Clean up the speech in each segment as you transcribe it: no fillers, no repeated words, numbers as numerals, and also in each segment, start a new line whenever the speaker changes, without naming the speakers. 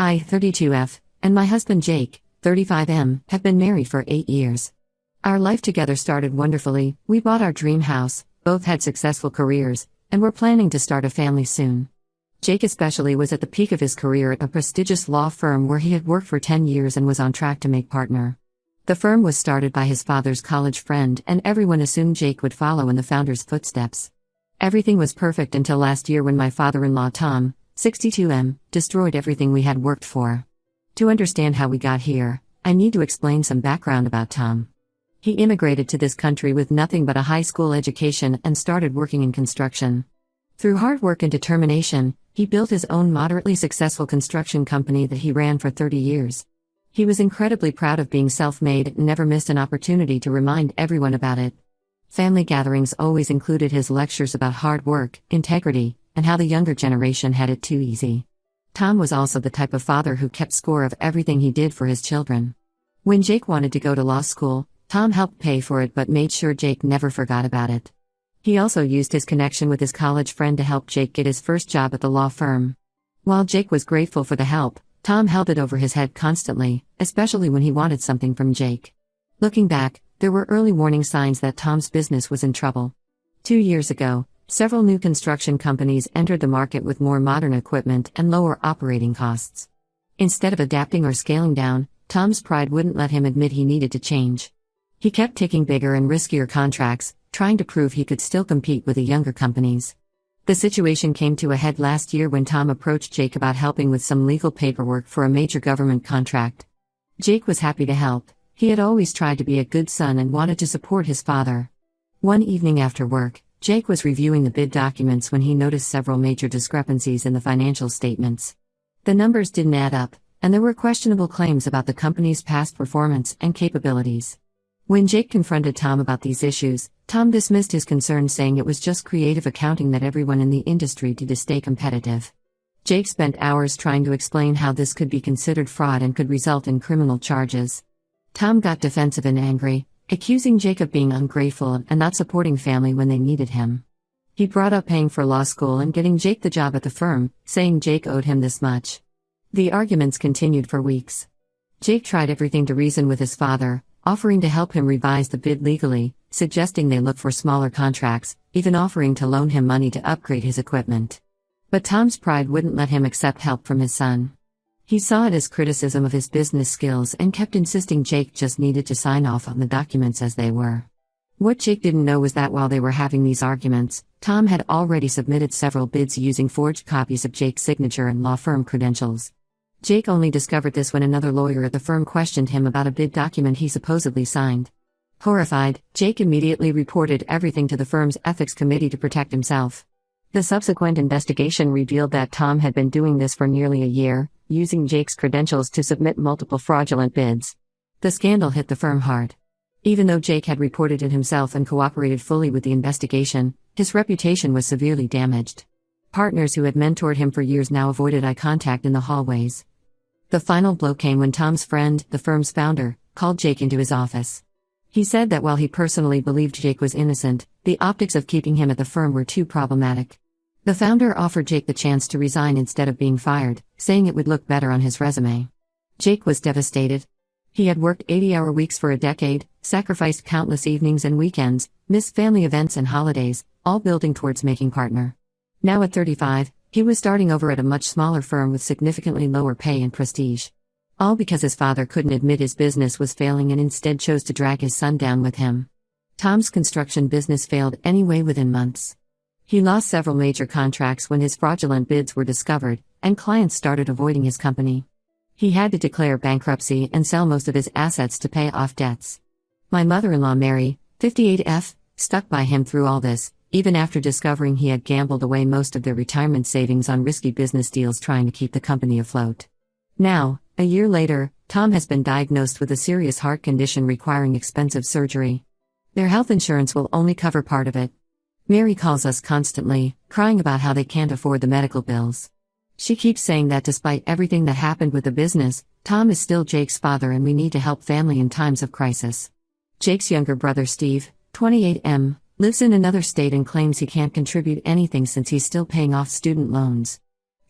I, 32F, and my husband Jake, 35M, have been married for 8 years. Our life together started wonderfully. We bought our dream house, both had successful careers, and were planning to start a family soon. Jake especially was at the peak of his career at a prestigious law firm where he had worked for 10 years and was on track to make partner. The firm was started by his father's college friend, and everyone assumed Jake would follow in the founder's footsteps. Everything was perfect until last year when my father-in-law Tom, 62M, destroyed everything we had worked for. To understand how we got here, I need to explain some background about Tom. He immigrated to this country with nothing but a high school education and started working in construction. Through hard work and determination, he built his own moderately successful construction company that he ran for 30 years. He was incredibly proud of being self-made and never missed an opportunity to remind everyone about it. Family gatherings always included his lectures about hard work, integrity, and how the younger generation had it too easy. Tom was also the type of father who kept score of everything he did for his children. When Jake wanted to go to law school, Tom helped pay for it but made sure Jake never forgot about it. He also used his connection with his college friend to help Jake get his first job at the law firm. While Jake was grateful for the help, Tom held it over his head constantly, especially when he wanted something from Jake. Looking back, there were early warning signs that Tom's business was in trouble. 2 years ago, several new construction companies entered the market with more modern equipment and lower operating costs. Instead of adapting or scaling down, Tom's pride wouldn't let him admit he needed to change. He kept taking bigger and riskier contracts, trying to prove he could still compete with the younger companies. The situation came to a head last year when Tom approached Jake about helping with some legal paperwork for a major government contract. Jake was happy to help. He had always tried to be a good son and wanted to support his father. One evening after work, Jake was reviewing the bid documents when he noticed several major discrepancies in the financial statements. The numbers didn't add up, and there were questionable claims about the company's past performance and capabilities. When Jake confronted Tom about these issues, Tom dismissed his concerns, saying it was just creative accounting that everyone in the industry did to stay competitive. Jake spent hours trying to explain how this could be considered fraud and could result in criminal charges. Tom got defensive and angry, accusing Jake of being ungrateful and not supporting family when they needed him. He brought up paying for law school and getting Jake the job at the firm, saying Jake owed him this much. The arguments continued for weeks. Jake tried everything to reason with his father, offering to help him revise the bid legally, suggesting they look for smaller contracts, even offering to loan him money to upgrade his equipment. But Tom's pride wouldn't let him accept help from his son. He saw it as criticism of his business skills and kept insisting Jake just needed to sign off on the documents as they were. What Jake didn't know was that while they were having these arguments, Tom had already submitted several bids using forged copies of Jake's signature and law firm credentials. Jake only discovered this when another lawyer at the firm questioned him about a bid document he supposedly signed. Horrified, Jake immediately reported everything to the firm's ethics committee to protect himself. The subsequent investigation revealed that Tom had been doing this for nearly a year, using Jake's credentials to submit multiple fraudulent bids. The scandal hit the firm hard. Even though Jake had reported it himself and cooperated fully with the investigation, his reputation was severely damaged. Partners who had mentored him for years now avoided eye contact in the hallways. The final blow came when Tom's friend, the firm's founder, called Jake into his office. He said that while he personally believed Jake was innocent, the optics of keeping him at the firm were too problematic. The founder offered Jake the chance to resign instead of being fired, saying it would look better on his resume. Jake was devastated. He had worked 80-hour weeks for a decade, sacrificed countless evenings and weekends, missed family events and holidays, all building towards making partner. Now at 35, he was starting over at a much smaller firm with significantly lower pay and prestige. All because his father couldn't admit his business was failing and instead chose to drag his son down with him. Tom's construction business failed anyway within months. He lost several major contracts when his fraudulent bids were discovered, and clients started avoiding his company. He had to declare bankruptcy and sell most of his assets to pay off debts. My mother-in-law Mary, 58F, stuck by him through all this, even after discovering he had gambled away most of their retirement savings on risky business deals trying to keep the company afloat. Now, a year later, Tom has been diagnosed with a serious heart condition requiring expensive surgery. Their health insurance will only cover part of it. Mary calls us constantly, crying about how they can't afford the medical bills. She keeps saying that despite everything that happened with the business, Tom is still Jake's father and we need to help family in times of crisis. Jake's younger brother Steve, 28M, lives in another state and claims he can't contribute anything since he's still paying off student loans.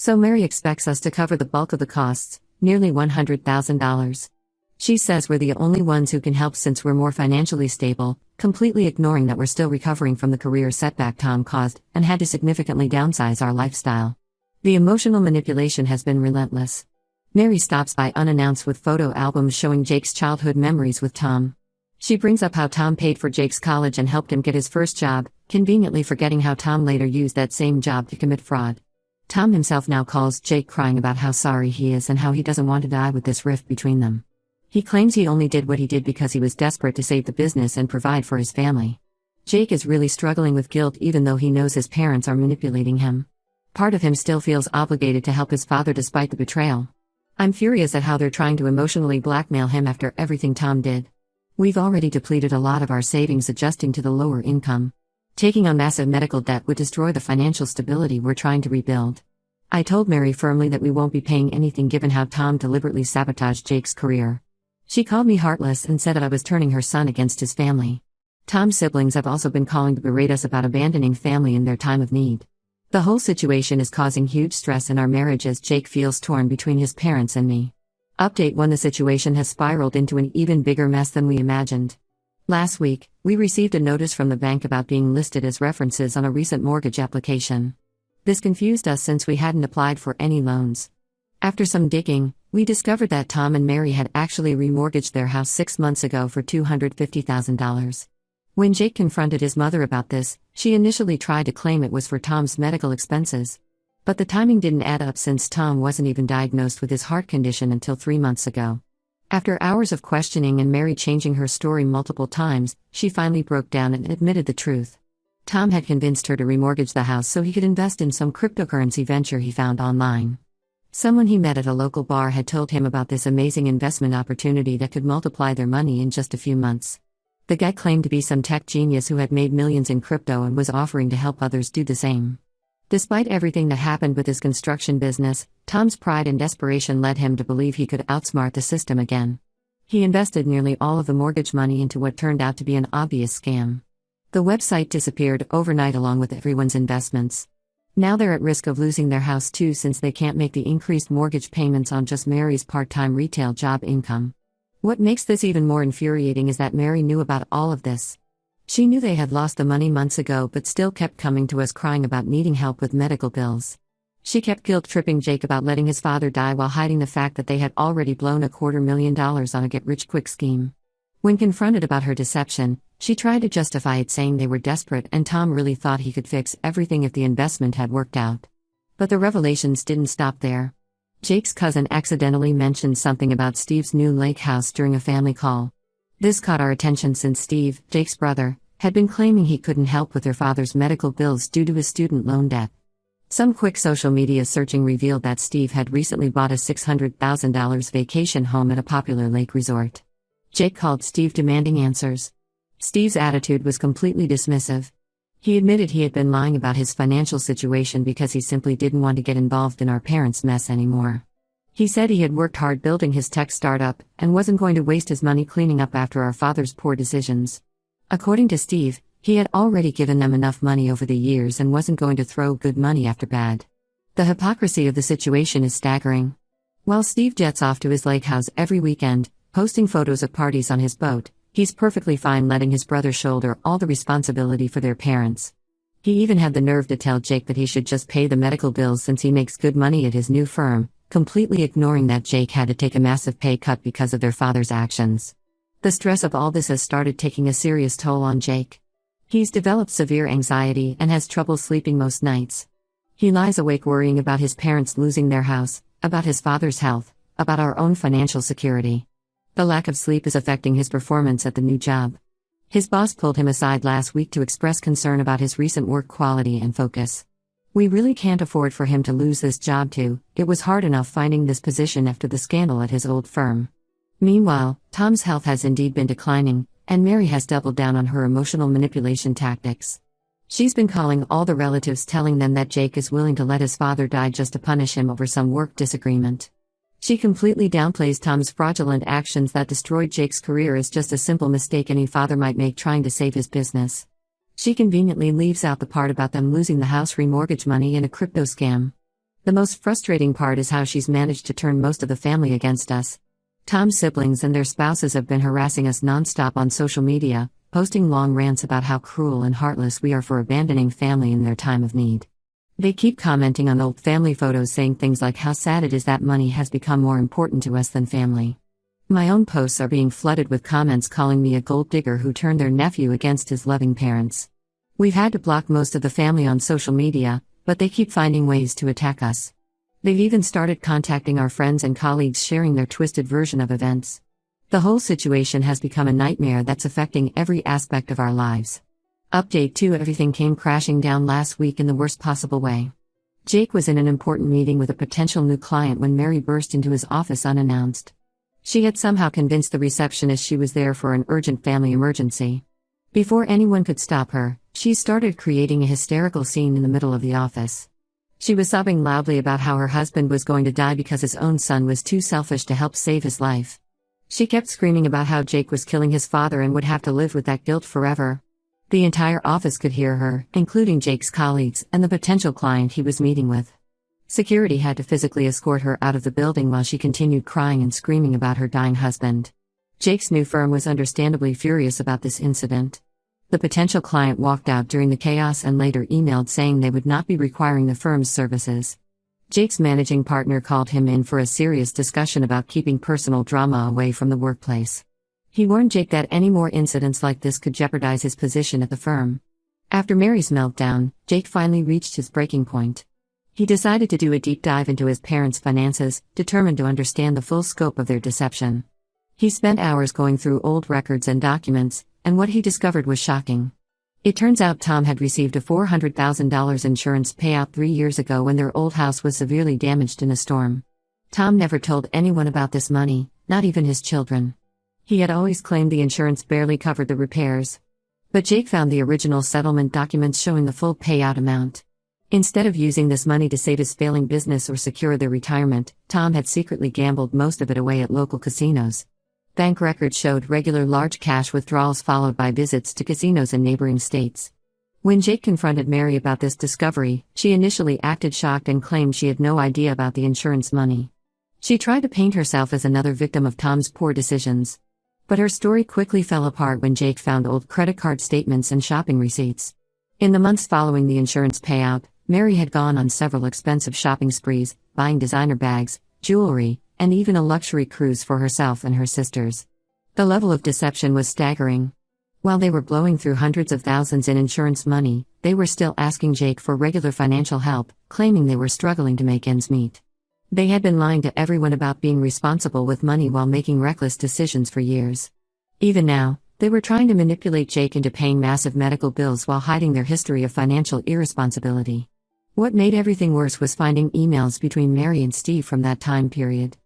So Mary expects us to cover the bulk of the costs, nearly $100,000. She says we're the only ones who can help since we're more financially stable, completely ignoring that we're still recovering from the career setback Tom caused and had to significantly downsize our lifestyle. The emotional manipulation has been relentless. Mary stops by unannounced with photo albums showing Jake's childhood memories with Tom. She brings up how Tom paid for Jake's college and helped him get his first job, conveniently forgetting how Tom later used that same job to commit fraud. Tom himself now calls Jake crying about how sorry he is and how he doesn't want to die with this rift between them. He claims he only did what he did because he was desperate to save the business and provide for his family. Jake is really struggling with guilt even though he knows his parents are manipulating him. Part of him still feels obligated to help his father despite the betrayal. I'm furious at how they're trying to emotionally blackmail him after everything Tom did. We've already depleted a lot of our savings adjusting to the lower income. Taking on massive medical debt would destroy the financial stability we're trying to rebuild. I told Mary firmly that we won't be paying anything given how Tom deliberately sabotaged Jake's career. She called me heartless and said that I was turning her son against his family. Tom's siblings have also been calling to berate us about abandoning family in their time of need. The whole situation is causing huge stress in our marriage as Jake feels torn between his parents and me. Update 1: The situation has spiraled into an even bigger mess than we imagined. Last week, we received a notice from the bank about being listed as references on a recent mortgage application. This confused us since we hadn't applied for any loans. After some digging, we discovered that Tom and Mary had actually remortgaged their house 6 months ago for $250,000. When Jake confronted his mother about this, she initially tried to claim it was for Tom's medical expenses. But the timing didn't add up since Tom wasn't even diagnosed with his heart condition until 3 months ago. After hours of questioning and Mary changing her story multiple times, she finally broke down and admitted the truth. Tom had convinced her to remortgage the house so he could invest in some cryptocurrency venture he found online. Someone he met at a local bar had told him about this amazing investment opportunity that could multiply their money in just a few months. The guy claimed to be some tech genius who had made millions in crypto and was offering to help others do the same. Despite everything that happened with his construction business, Tom's pride and desperation led him to believe he could outsmart the system again. He invested nearly all of the mortgage money into what turned out to be an obvious scam. The website disappeared overnight along with everyone's investments. Now they're at risk of losing their house too since they can't make the increased mortgage payments on just Mary's part-time retail job income. What makes this even more infuriating is that Mary knew about all of this. She knew they had lost the money months ago but still kept coming to us crying about needing help with medical bills. She kept guilt-tripping Jake about letting his father die while hiding the fact that they had already blown $250,000 on a get-rich-quick scheme. When confronted about her deception, she tried to justify it saying they were desperate and Tom really thought he could fix everything if the investment had worked out. But the revelations didn't stop there. Jake's cousin accidentally mentioned something about Steve's new lake house during a family call. This caught our attention since Steve, Jake's brother, had been claiming he couldn't help with their father's medical bills due to his student loan debt. Some quick social media searching revealed that Steve had recently bought a $600,000 vacation home at a popular lake resort. Jake called Steve demanding answers. Steve's attitude was completely dismissive. He admitted he had been lying about his financial situation because he simply didn't want to get involved in our parents' mess anymore. He said he had worked hard building his tech startup and wasn't going to waste his money cleaning up after our father's poor decisions. According to Steve, he had already given them enough money over the years and wasn't going to throw good money after bad. The hypocrisy of the situation is staggering. While Steve jets off to his lake house every weekend, posting photos of parties on his boat, he's perfectly fine letting his brother shoulder all the responsibility for their parents. He even had the nerve to tell Jake that he should just pay the medical bills since he makes good money at his new firm, completely ignoring that Jake had to take a massive pay cut because of their father's actions. The stress of all this has started taking a serious toll on Jake. He's developed severe anxiety and has trouble sleeping most nights. He lies awake worrying about his parents losing their house, about his father's health, about our own financial security. The lack of sleep is affecting his performance at the new job. His boss pulled him aside last week to express concern about his recent work quality and focus. We really can't afford for him to lose this job too. It was hard enough finding this position after the scandal at his old firm. Meanwhile, Tom's health has indeed been declining, and Mary has doubled down on her emotional manipulation tactics. She's been calling all the relatives telling them that Jake is willing to let his father die just to punish him over some work disagreement. She completely downplays Tom's fraudulent actions that destroyed Jake's career as just a simple mistake any father might make trying to save his business. She conveniently leaves out the part about them losing the house remortgage money in a crypto scam. The most frustrating part is how she's managed to turn most of the family against us. Tom's siblings and their spouses have been harassing us nonstop on social media, posting long rants about how cruel and heartless we are for abandoning family in their time of need. They keep commenting on old family photos, saying things like how sad it is that money has become more important to us than family. My own posts are being flooded with comments calling me a gold digger who turned their nephew against his loving parents. We've had to block most of the family on social media, but they keep finding ways to attack us. They've even started contacting our friends and colleagues, sharing their twisted version of events. The whole situation has become a nightmare that's affecting every aspect of our lives. Update 2: Everything came crashing down last week in the worst possible way. Jake was in an important meeting with a potential new client when Mary burst into his office unannounced. She had somehow convinced the receptionist she was there for an urgent family emergency. Before anyone could stop her, she started creating a hysterical scene in the middle of the office. She was sobbing loudly about how her husband was going to die because his own son was too selfish to help save his life. She kept screaming about how Jake was killing his father and would have to live with that guilt forever. The entire office could hear her, including Jake's colleagues and the potential client he was meeting with. Security had to physically escort her out of the building while she continued crying and screaming about her dying husband. Jake's new firm was understandably furious about this incident. The potential client walked out during the chaos and later emailed saying they would not be requiring the firm's services. Jake's managing partner called him in for a serious discussion about keeping personal drama away from the workplace. He warned Jake that any more incidents like this could jeopardize his position at the firm. After Mary's meltdown, Jake finally reached his breaking point. He decided to do a deep dive into his parents' finances, determined to understand the full scope of their deception. He spent hours going through old records and documents, and what he discovered was shocking. It turns out Tom had received a $400,000 insurance payout 3 years ago when their old house was severely damaged in a storm. Tom never told anyone about this money, not even his children. He had always claimed the insurance barely covered the repairs. But Jake found the original settlement documents showing the full payout amount. Instead of using this money to save his failing business or secure their retirement, Tom had secretly gambled most of it away at local casinos. Bank records showed regular large cash withdrawals followed by visits to casinos in neighboring states. When Jake confronted Mary about this discovery, she initially acted shocked and claimed she had no idea about the insurance money. She tried to paint herself as another victim of Tom's poor decisions. But her story quickly fell apart when Jake found old credit card statements and shopping receipts. In the months following the insurance payout, Mary had gone on several expensive shopping sprees, buying designer bags, jewelry, and even a luxury cruise for herself and her sisters. The level of deception was staggering. While they were blowing through hundreds of thousands in insurance money, they were still asking Jake for regular financial help, claiming they were struggling to make ends meet. They had been lying to everyone about being responsible with money while making reckless decisions for years. Even now, they were trying to manipulate Jake into paying massive medical bills while hiding their history of financial irresponsibility. What made everything worse was finding emails between Mary and Steve from that time period.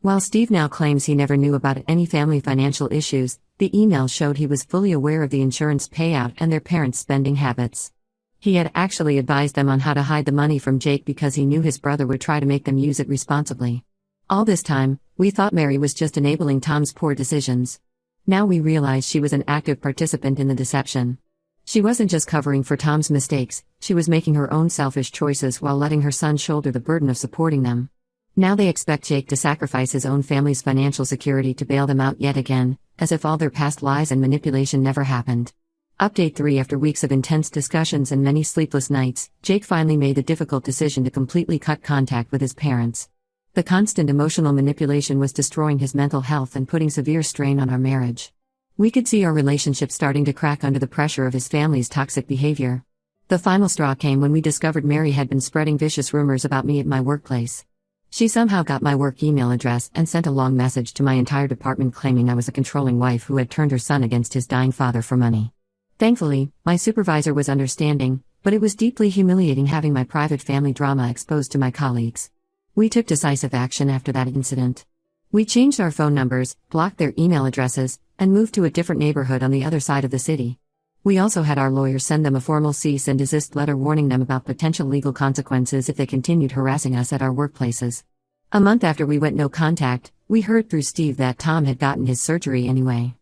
While Steve now claims he never knew about any family financial issues, the email showed he was fully aware of the insurance payout and their parents' spending habits. He had actually advised them on how to hide the money from Jake because he knew his brother would try to make them use it responsibly. All this time, we thought Mary was just enabling Tom's poor decisions. Now we realize she was an active participant in the deception. She wasn't just covering for Tom's mistakes, she was making her own selfish choices while letting her son shoulder the burden of supporting them. Now they expect Jake to sacrifice his own family's financial security to bail them out yet again, as if all their past lies and manipulation never happened. Update 3: After weeks of intense discussions and many sleepless nights, Jake finally made the difficult decision to completely cut contact with his parents. The constant emotional manipulation was destroying his mental health and putting severe strain on our marriage. We could see our relationship starting to crack under the pressure of his family's toxic behavior. The final straw came when we discovered Mary had been spreading vicious rumors about me at my workplace. She somehow got my work email address and sent a long message to my entire department claiming I was a controlling wife who had turned her son against his dying father for money. Thankfully, my supervisor was understanding, but it was deeply humiliating having my private family drama exposed to my colleagues. We took decisive action after that incident. We changed our phone numbers, blocked their email addresses, and moved to a different neighborhood on the other side of the city. We also had our lawyers send them a formal cease and desist letter warning them about potential legal consequences if they continued harassing us at our workplaces. A month after we went no contact, we heard through Steve that Tom had gotten his surgery anyway.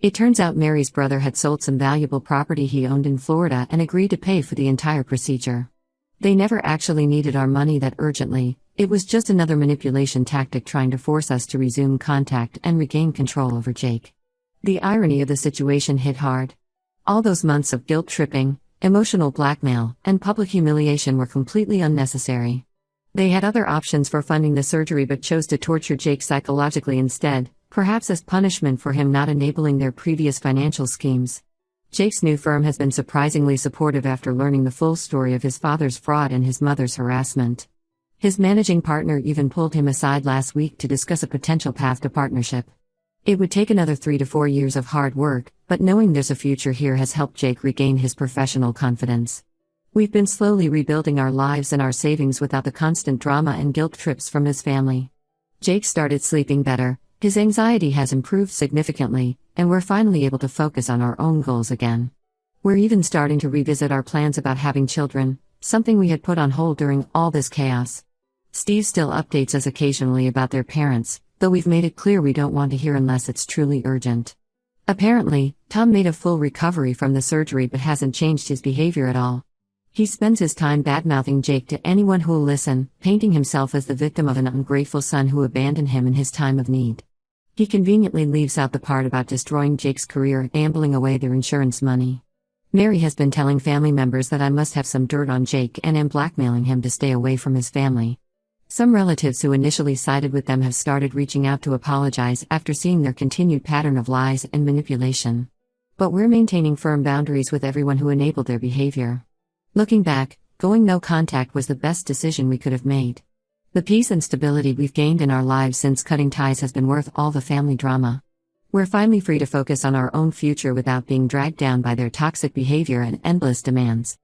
It turns out Mary's brother had sold some valuable property he owned in Florida and agreed to pay for the entire procedure. They never actually needed our money that urgently, it was just another manipulation tactic trying to force us to resume contact and regain control over Jake. The irony of the situation hit hard. All those months of guilt-tripping, emotional blackmail, and public humiliation were completely unnecessary. They had other options for funding the surgery but chose to torture Jake psychologically instead, perhaps as punishment for him not enabling their previous financial schemes. Jake's new firm has been surprisingly supportive after learning the full story of his father's fraud and his mother's harassment. His managing partner even pulled him aside last week to discuss a potential path to partnership. It would take another 3 to 4 years of hard work, but knowing there's a future here has helped Jake regain his professional confidence. We've been slowly rebuilding our lives and our savings without the constant drama and guilt trips from his family. Jake started sleeping better, his anxiety has improved significantly, and we're finally able to focus on our own goals again. We're even starting to revisit our plans about having children, something we had put on hold during all this chaos. Steve still updates us occasionally about their parents, though we've made it clear we don't want to hear unless it's truly urgent. Apparently, Tom made a full recovery from the surgery but hasn't changed his behavior at all. He spends his time badmouthing Jake to anyone who'll listen, painting himself as the victim of an ungrateful son who abandoned him in his time of need. He conveniently leaves out the part about destroying Jake's career and gambling away their insurance money. Mary has been telling family members that I must have some dirt on Jake and am blackmailing him to stay away from his family. Some relatives who initially sided with them have started reaching out to apologize after seeing their continued pattern of lies and manipulation. But we're maintaining firm boundaries with everyone who enabled their behavior. Looking back, going no contact was the best decision we could have made. The peace and stability we've gained in our lives since cutting ties has been worth all the family drama. We're finally free to focus on our own future without being dragged down by their toxic behavior and endless demands.